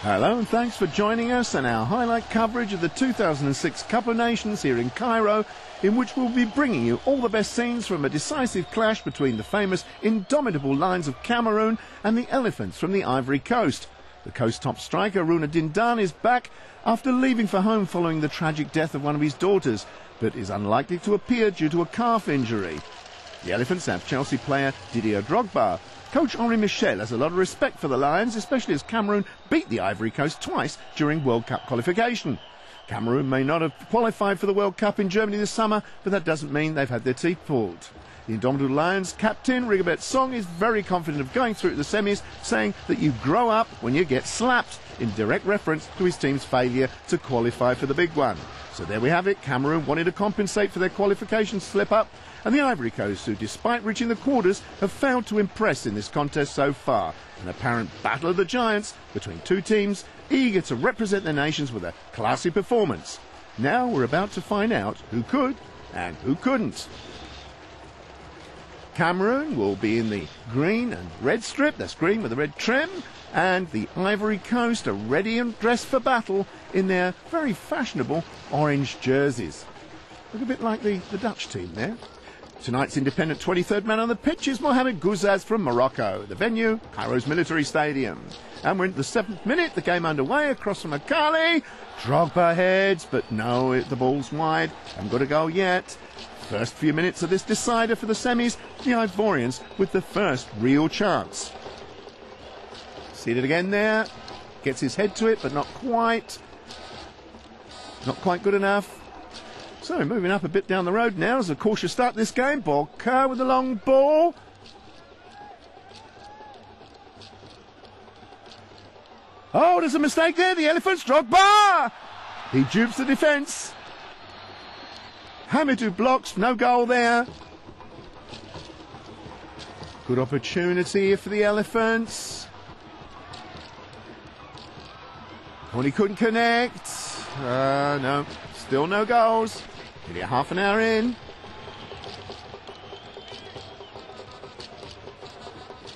Hello and thanks for joining us in our highlight coverage of the 2006 Cup of Nations here in Cairo, in which we'll be bringing you all the best scenes from a decisive clash between the famous indomitable lions of Cameroon and the elephants from the Ivory Coast. The coast top striker Runa Dindan is back after leaving for home following the tragic death of one of his daughters, but is unlikely to appear due to a calf injury. The elephants have Chelsea player Didier Drogba. Coach Henri Michel has a lot of respect for the Lions, especially as Cameroon beat the Ivory Coast twice during World Cup qualification. Cameroon may not have qualified for the World Cup in Germany this summer, but that doesn't mean they've had their teeth pulled. The indomitable Lions captain Rigobert Song is very confident of going through to the semis, saying that you grow up when you get slapped, in direct reference to his team's failure to qualify for the big one. So there we have it. Cameroon wanted to compensate for their qualification slip-up, and the Ivory Coast, who despite reaching the quarters have failed to impress in this contest so far. An apparent battle of the giants between two teams eager to represent their nations with a classy performance. Now we're about to find out who could and who couldn't. Cameroon will be in the green and red strip, that's green with a red trim, and the Ivory Coast are ready and dressed for battle in their very fashionable orange jerseys. Look a bit like the Dutch team there. Tonight's independent 23rd man on the pitch is Mohamed Gouzaz from Morocco. The venue, Cairo's Military Stadium. And we're into the 7th minute, the game underway, across from Akali. Drogba heads, but no, the ball's wide. Haven't got a goal yet. First few minutes of this decider for the semis, the Ivorians with the first real chance. See it again there. Gets his head to it, but not quite. Not quite good enough. So moving up a bit down the road now as a cautious start this game. Borka with the long ball. Oh, there's a mistake there. The elephants. Drogba! He dupes the defence. Hamidou blocks. No goal there. Good opportunity for the elephants. Well, he couldn't connect. No, still no goals. Nearly a half an hour in.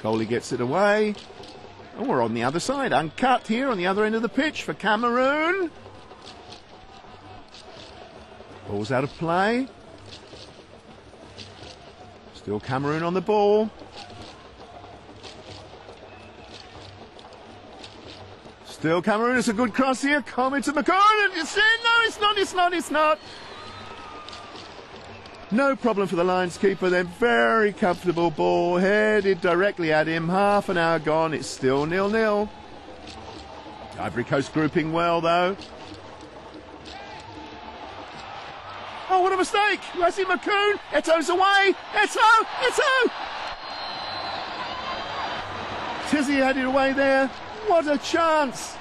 Goalie gets it away. And we're on the other side, uncut here on the other end of the pitch for Cameroon. Ball's out of play. Still Cameroon on the ball. Still Cameroon, it's a good cross here. Coming to McCoy, and you see, no, it's not. No problem for the Lions keeper then. Very comfortable ball, headed directly at him. Half an hour gone, it's still 0-0. Ivory Coast grouping well, though. Oh, what a mistake! Wesley McCoon, Eto's away. Eto! Tizzy had it away there. What a chance!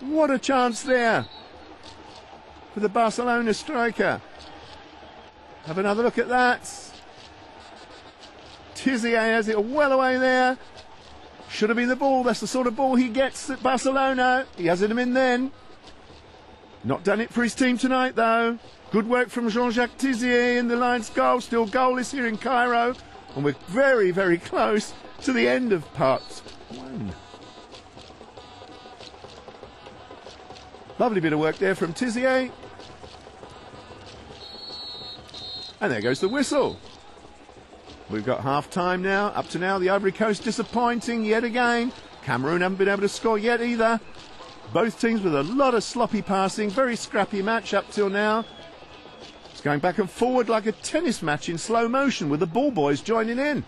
What a chance there for the Barcelona striker. Have another look at that. Tizier has it well away there. Should have been the ball. That's the sort of ball he gets at Barcelona. He hasn't him in then. Not done it for his team tonight, though. Good work from Jean-Jacques Tizier in the Lions' goal. Still goalless here in Cairo. And we're very, very close to the end of part 1. Lovely bit of work there from Tizier. And there goes the whistle. We've got half-time now. Up to now, the Ivory Coast disappointing yet again. Cameroon haven't been able to score yet either. Both teams with a lot of sloppy passing. Very scrappy match up till now. It's going back and forward like a tennis match in slow motion with the ball boys joining in.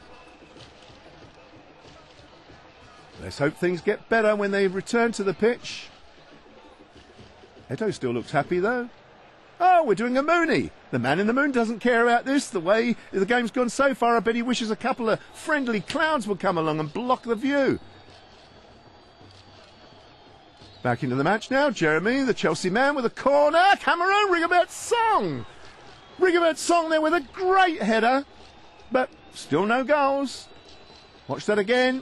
Let's hope things get better when they return to the pitch. Eto still looks happy though. Oh, we're doing a Mooney. The man in the moon doesn't care about this. The way the game's gone so far, I bet he wishes a couple of friendly clouds would come along and block the view. Back into the match now. Jeremy, the Chelsea man, with a corner. Cameroon, Rigobert Song. Rigobert Song there with a great header, but still no goals. Watch that again.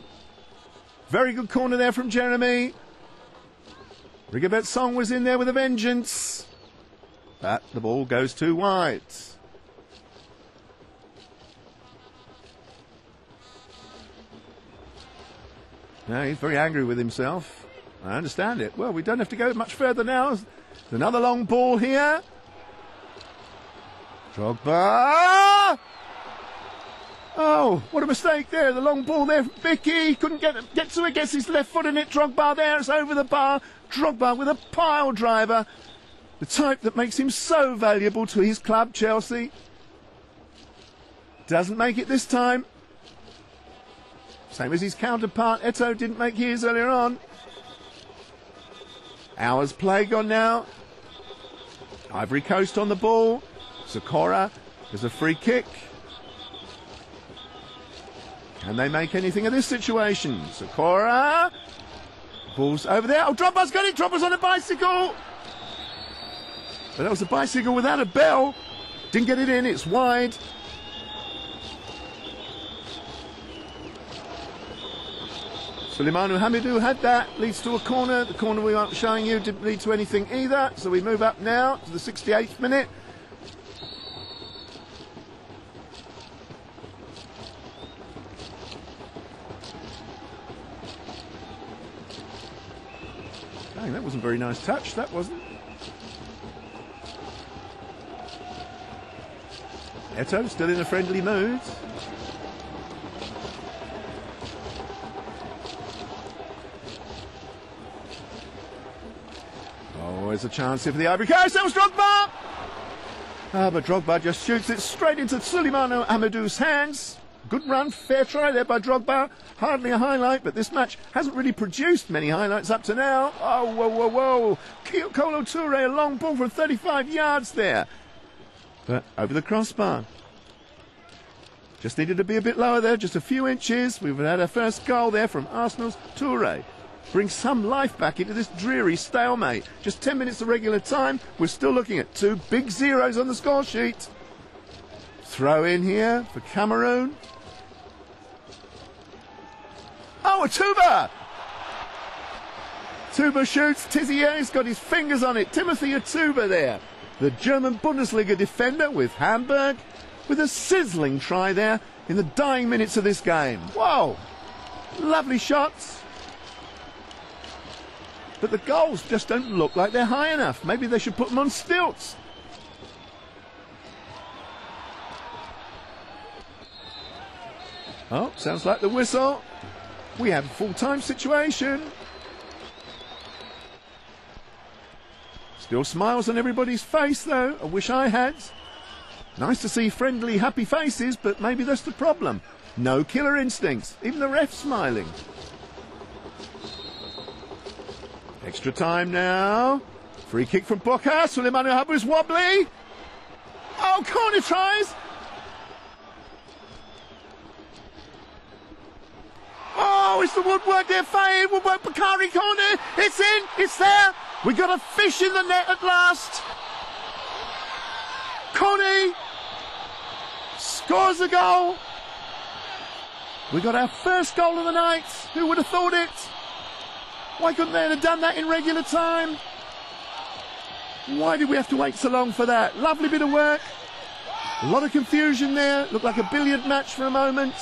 Very good corner there from Jeremy. Rigobert Song was in there with a vengeance. But the ball goes too wide. No, he's very angry with himself. I understand it. Well, we don't have to go much further now. There's another long ball here. Drogba! Oh, what a mistake there. The long ball there. Vicky couldn't get to it. Gets his left foot in it. Drogba there. It's over the bar. Drogba with a pile driver. The type that makes him so valuable to his club, Chelsea. Doesn't make it this time. Same as his counterpart. Eto'o didn't make his earlier on. Hours play gone now. Ivory Coast on the ball. Sakura. There's a free kick. Can they make anything of this situation? Sakura. Ball's over there. Oh, Drogba's got it. Drogba's on a bicycle. But that was a bicycle without a bell. Didn't get it in. It's wide. Souleymane Hamidou had that. Leads to a corner. The corner we aren't showing you didn't lead to anything either. So we move up now to the 68th minute. Dang, that wasn't a very nice touch, that wasn't. Eto'o still in a friendly mood. Oh, there's a chance here for the Ivory Coast. That was Drogba! But Drogba just shoots it straight into Souleymane Hamidou's hands. Good run, fair try there by Drogba. Hardly a highlight, but this match hasn't really produced many highlights up to now. Oh, whoa, whoa, whoa. Kolo Touré, a long ball from 35 yards there. But over the crossbar. Just needed to be a bit lower there, just a few inches. We've had our first goal there from Arsenal's Touré. Brings some life back into this dreary stalemate. Just 10 minutes of regular time. We're still looking at 2 big zeros on the score sheet. Throw in here for Cameroon. Oh, a Tuba! Tuba shoots. Tizier's got his fingers on it. Timothy Atuba there. The German Bundesliga defender with Hamburg. With a sizzling try there in the dying minutes of this game. Whoa! Lovely shots. But the goals just don't look like they're high enough. Maybe they should put them on stilts. Oh, sounds like the whistle. We have a full-time situation. Still smiles on everybody's face, though. I wish I had. Nice to see friendly, happy faces, but maybe that's the problem. No killer instincts. Even the ref's smiling. Extra time now. Free kick from Boca. Souleymane Hamidou's wobbly. Oh, corner tries. Oh, it's the woodwork there, Faye. Woodwork, Bakari corner. It's in. It's there. We got a fish in the net at last. Connie scores a goal. We got our first goal of the night. Who would have thought it? Why couldn't they have done that in regular time? Why did we have to wait so long for that? Lovely bit of work. A lot of confusion there. Looked like a billiard match for a moment.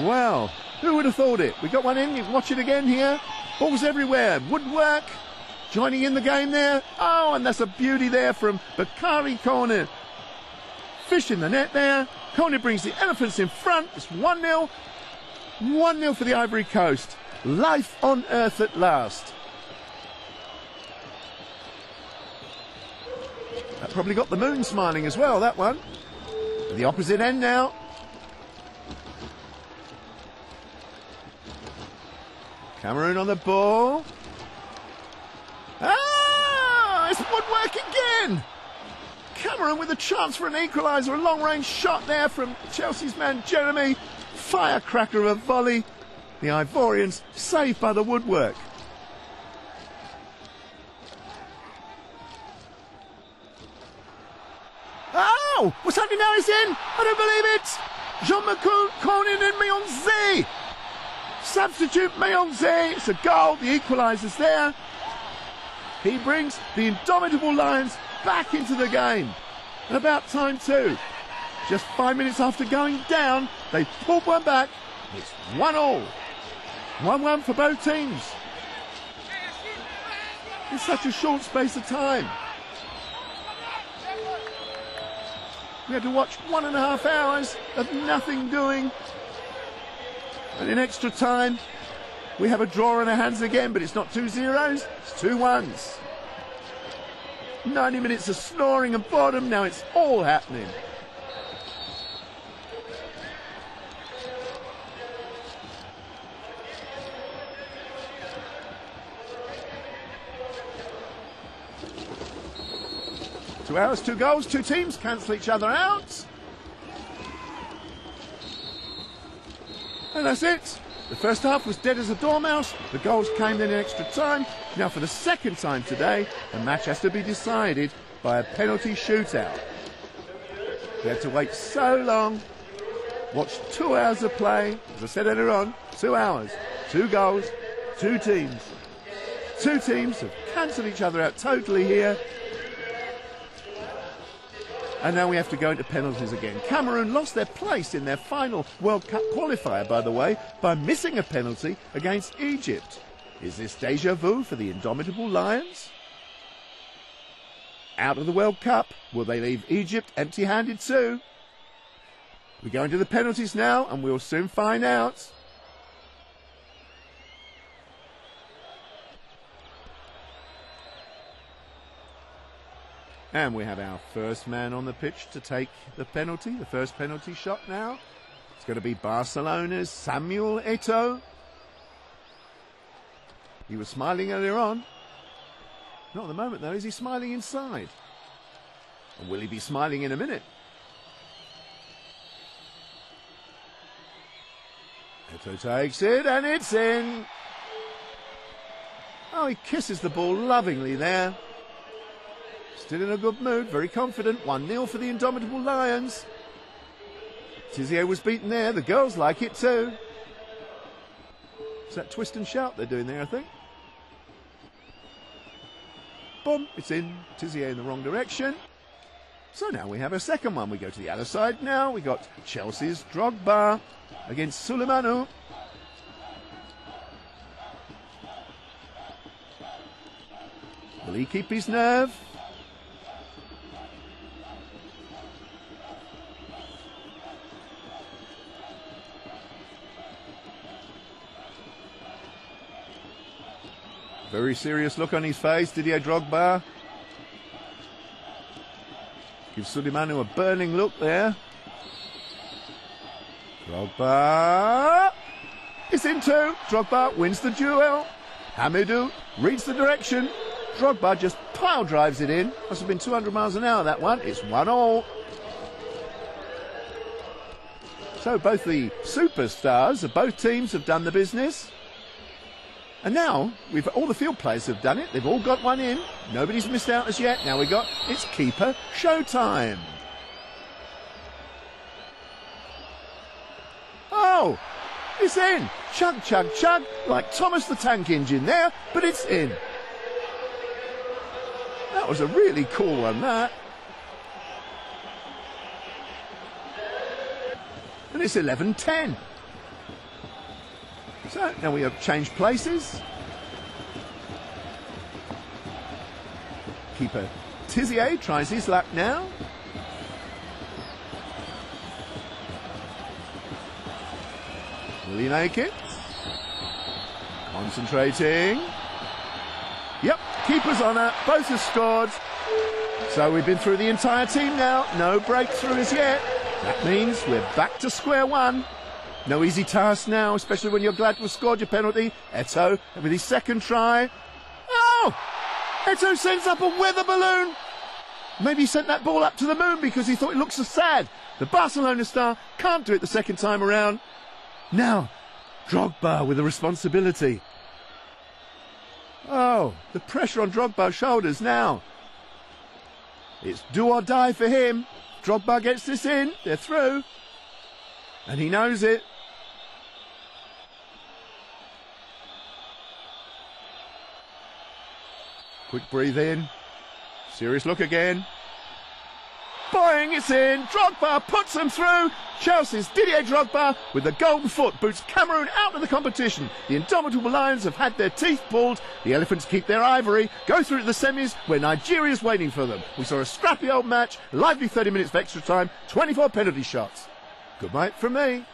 Well, who would have thought it? We got one in. You can watch it again here. Balls everywhere. Woodwork joining in the game there. Oh, and that's a beauty there from Bakari corner. Fish in the net there. Corner brings the Elephants in front. It's 1-0. 1-0 for the Ivory Coast. Life on earth at last. That probably got the moon smiling as well, that one. At the opposite end now. Cameroon on the ball. Ah! It's Woodwork again! Cameroon with a chance for an equaliser. A long-range shot there from Chelsea's man Jeremy. Firecracker of a volley. The Ivorians saved by the Woodwork. Oh! What's happening now? He's in! I don't believe it! Jean-Marc Conin and Mionze! Substitute Mionze. It's a goal. The equaliser's there. He brings the indomitable Lions back into the game. And about time too. Just 5 minutes after going down, they pulled one back. It's 1-1. 1-1 for both teams. In such a short space of time. We had to watch 1.5 hours of nothing doing. And in extra time, we have a draw in our hands again, but it's not 2 zeros, it's 2 1s. 90 minutes of snoring and boredom, now it's all happening. Two hours, 2 goals, 2 teams cancel each other out. And that's it. The first half was dead as a dormouse. The goals came in extra time. Now for the second time today, the match has to be decided by a penalty shootout. We had to wait so long, watch 2 hours of play. As I said earlier on, 2 hours, 2 goals, 2 teams. 2 teams have cancelled each other out totally here. And now we have to go into penalties again. Cameroon lost their place in their final World Cup qualifier, by the way, by missing a penalty against Egypt. Is this déjà vu for the indomitable Lions? Out of the World Cup, will they leave Egypt empty-handed too? We go into the penalties now, and we'll soon find out. And we have our first man on the pitch to take the penalty, the first penalty shot now. It's going to be Barcelona's Samuel Eto'o. He was smiling earlier on. Not at the moment though, is he smiling inside? Or will he be smiling in a minute? Eto'o takes it and it's in. Oh, he kisses the ball lovingly there. Still in a good mood, very confident. 1-0 for the indomitable Lions. Tizier was beaten there. The girls like it too. It's that twist and shout they're doing there, I think. Boom, it's in. Tizier in the wrong direction. So now we have a second one. We go to the other side now. We got Chelsea's Drogba against Suleimanu. Will he keep his nerve? Very serious look on his face, Didier Drogba. Gives Suleimanu a burning look there. Drogba. It's in two. Drogba wins the duel. Hamidou reads the direction. Drogba just pile drives it in. Must have been 200 miles an hour, that one. It's 1-1. So both the superstars of both teams have done the business. And now, all the field players have done it. They've all got one in. Nobody's missed out as yet. Now it's keeper showtime. Oh, it's in. Chug, chug, chug, like Thomas the Tank Engine there, but it's in. That was a really cool one, that. And it's 11-10. So now we have changed places. Keeper Tizier tries his luck now. Will he make it? Concentrating. Yep, keeper's honour. Both have scored. So we've been through the entire team now. No breakthroughs yet. That means we're back to square one. No easy task now, especially when you're glad to have scored your penalty. Eto'o with his second try. Oh! Eto'o sends up a weather balloon. Maybe he sent that ball up to the moon because he thought it looked so sad. The Barcelona star can't do it the second time around. Now, Drogba with the responsibility. Oh, the pressure on Drogba's shoulders now. It's do or die for him. Drogba gets this in. They're through. And he knows it. Quick breathe in. Serious look again. Boing, it's in. Drogba puts them through. Chelsea's Didier Drogba with the golden foot boots Cameroon out of the competition. The indomitable Lions have had their teeth pulled. The Elephants keep their ivory, go through to the semis where Nigeria's waiting for them. We saw a scrappy old match, lively 30 minutes of extra time, 24 penalty shots. Good night from me.